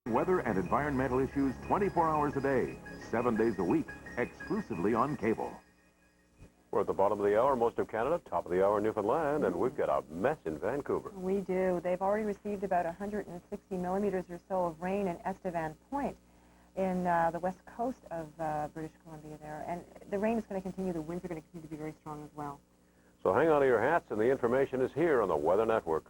Weather and environmental issues 24 hours a day, 7 days a week, exclusively on cable. We're at the bottom of the hour, most of Canada, top of the hour in Newfoundland, and we've got a mess in Vancouver. We do. They've already received about 160 millimeters or so of rain in Estevan Point in the west coast of British Columbia there. And the rain is going to continue. The winds are going to continue to be very strong as well. So hang on to your hats, and the information is here on the Weather Network.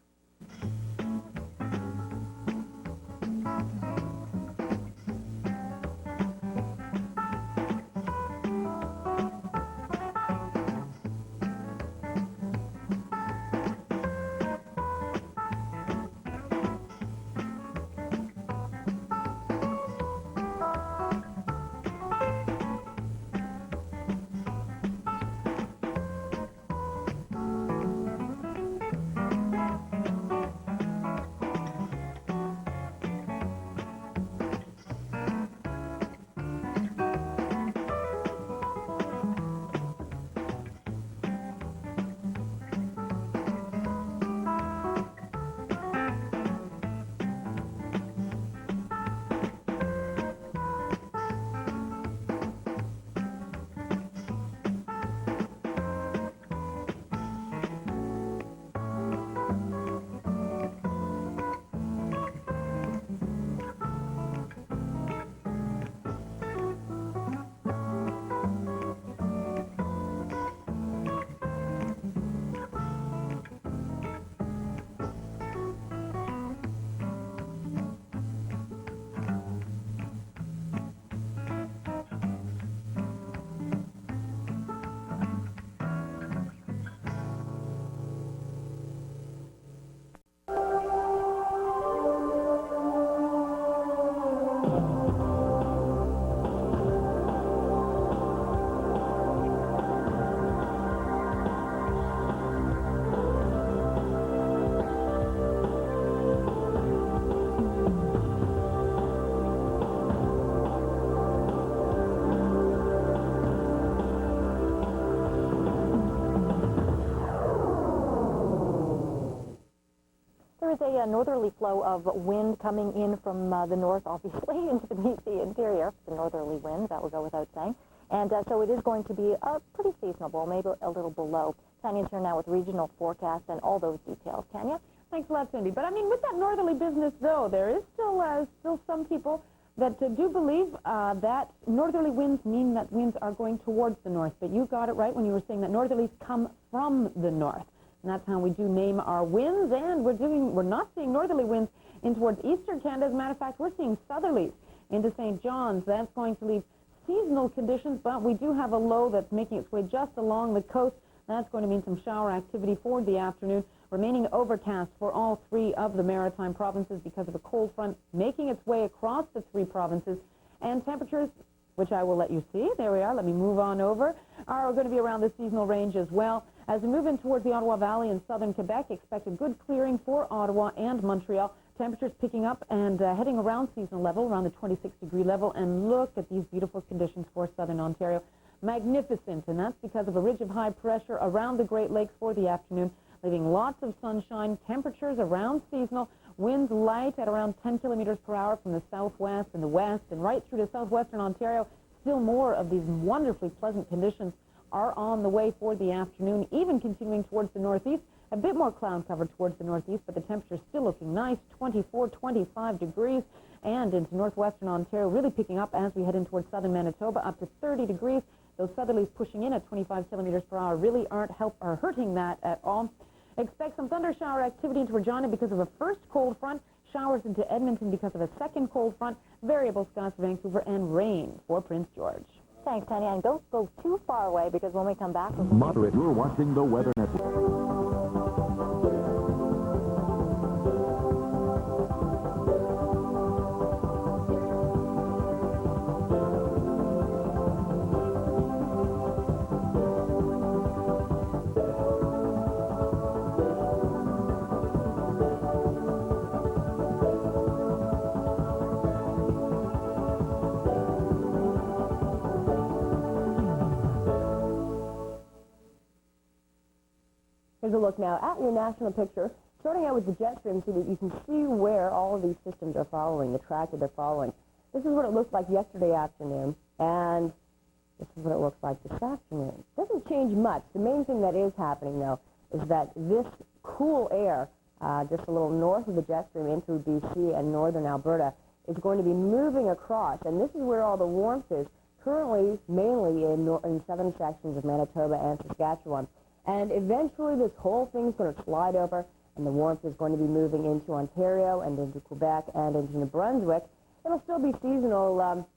There is a northerly flow of wind coming in from the north, obviously, into the BC interior. The northerly wind, that will go without saying. And so it is going to be pretty seasonable, maybe a little below. Tanya's here now with regional forecasts and all those details. Tanya? Thanks a lot, Cindy. But, I mean, with that northerly business, though, there is still some people that do believe that northerly winds mean that winds are going towards the north. But you got it right when you were saying that northerlies come from the north. And that's how we do name our winds, and we're not seeing northerly winds in towards eastern Canada. As a matter of fact, we're seeing southerlies into St. John's. That's going to leave seasonal conditions, but we do have a low that's making its way just along the coast. That's going to mean some shower activity for the afternoon, remaining overcast for all three of the maritime provinces because of a cold front making its way across the three provinces. And temperatures, which I will let you see, there we are, let me move on over, are going to be around the seasonal range as well. As we move in towards the Ottawa Valley in southern Quebec, expect a good clearing for Ottawa and Montreal. Temperatures picking up and heading around seasonal level, around the 26-degree level. And look at these beautiful conditions for southern Ontario. Magnificent, and that's because of a ridge of high pressure around the Great Lakes for the afternoon, leaving lots of sunshine, temperatures around seasonal, winds light at around 10 kilometers per hour from the southwest and the west, and right through to southwestern Ontario. Still more of these wonderfully pleasant conditions are on the way for the afternoon, even continuing towards the northeast. A bit more cloud cover towards the northeast, but the temperature still looking nice, 24, 25 degrees. And into northwestern Ontario, really picking up as we head in towards southern Manitoba, up to 30 degrees. Those southerlies pushing in at 25 kilometers per hour really aren't hurting that at all. Expect some thunder shower activity into Regina because of a first cold front. Showers into Edmonton because of a second cold front. Variable skies for Vancouver, and rain for Prince George. Thanks, Tanya. And don't go too far away, because when we come back... Moderate. You're watching the Weather Network. Here's a look now at your national picture. starting out with the jet stream so that you can see where all of these systems are following, the track that they're following. This is what it looked like yesterday afternoon, and this is what it looks like this afternoon. Doesn't change much. The main thing that is happening, though, is that this cool air, just a little north of the jet stream in through BC and northern Alberta, is going to be moving across, and this is where all the warmth is, currently mainly in southern sections of Manitoba and Saskatchewan. And eventually this whole thing's going to slide over, and the warmth is going to be moving into Ontario and into Quebec and into New Brunswick. It'll still be seasonal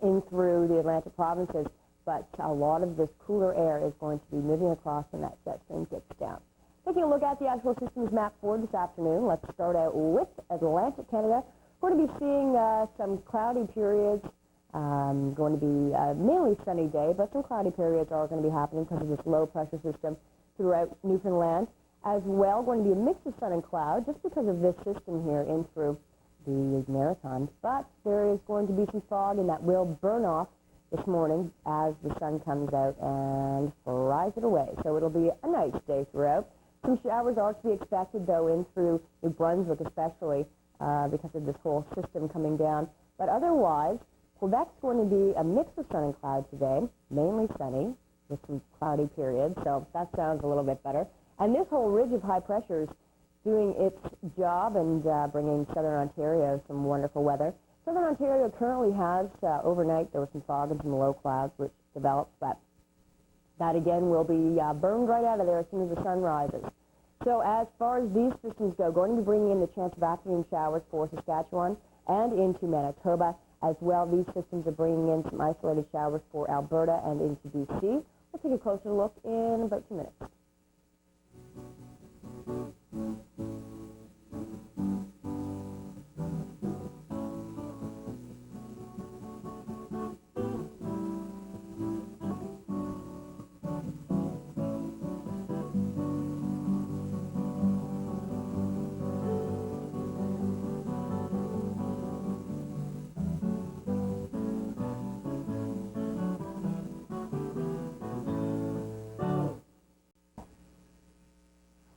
in through the Atlantic provinces, but a lot of this cooler air is going to be moving across when that jet stream gets down. Taking a look at the actual systems map for this afternoon, let's start out with Atlantic Canada. We're going to be seeing some cloudy periods. Going to be a mainly sunny day, but some cloudy periods are going to be happening because of this low pressure system throughout Newfoundland. As well, going to be a mix of sun and cloud just because of this system here in through the Maritimes. But there is going to be some fog, and that will burn off this morning as the sun comes out and fries it away. So it'll be a nice day throughout. Some showers are to be expected, though, in through New Brunswick especially because of this whole system coming down. But otherwise, Quebec's going to be a mix of sun and cloud today, mainly sunny with some cloudy periods, so that sounds a little bit better. And this whole ridge of high pressure is doing its job and bringing southern Ontario some wonderful weather. Southern Ontario currently has, overnight, there was some fog and some low clouds which developed, but that again will be burned right out of there as soon as the sun rises. So as far as these systems go, going to be bringing in the chance of afternoon showers for Saskatchewan and into Manitoba. As well, these systems are bringing in some isolated showers for Alberta and into BC. We'll take a closer look in about 2 minutes.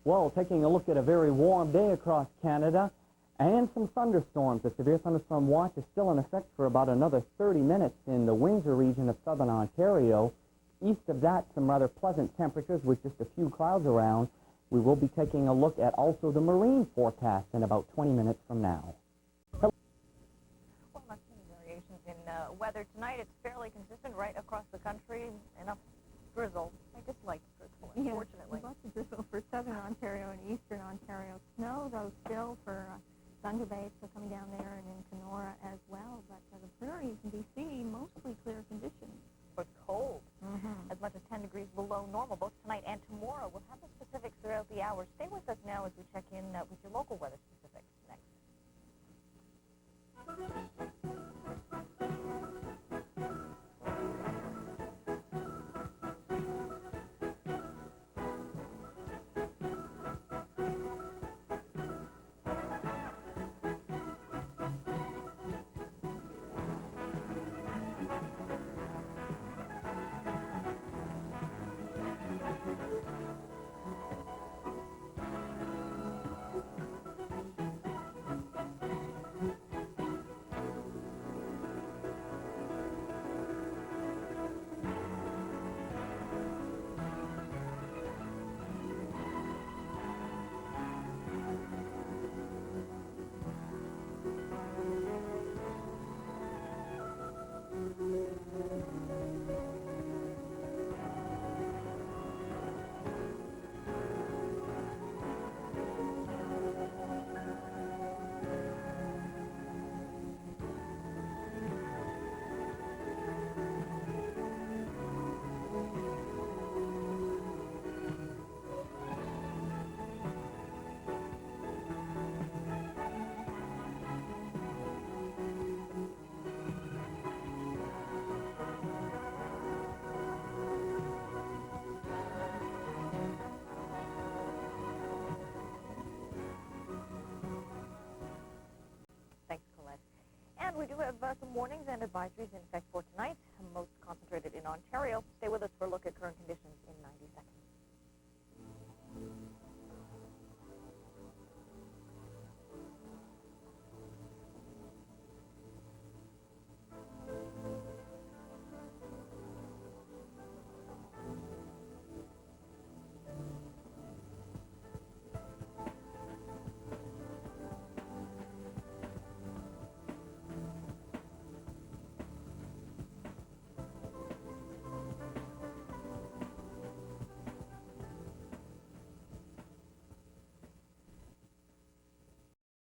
Well, taking a look at a very warm day across Canada and some thunderstorms. The severe thunderstorm watch is still in effect for about another 30 minutes in the Windsor region of southern Ontario. East of that, some rather pleasant temperatures with just a few clouds around. We will be taking a look at also the marine forecast in about 20 minutes from now. Well, not many variations in weather tonight. It's fairly consistent right across the country. Enough drizzle. I dislike drizzle, unfortunately. Lots of drizzle for southern Ontario and eastern Ontario. Snow, though, still for Thunder Bay, so coming down there, and in Kenora as well. But the prairies in BC, mostly clear conditions. But cold. As much as 10 degrees below normal, both tonight and tomorrow. We'll have the specifics throughout the hour. Stay with us now as we check in with your local weather specifics next. And we do have some warnings and advisories in effect for tonight, most concentrated in Ontario. Stay with us for a look at current conditions in 90 seconds.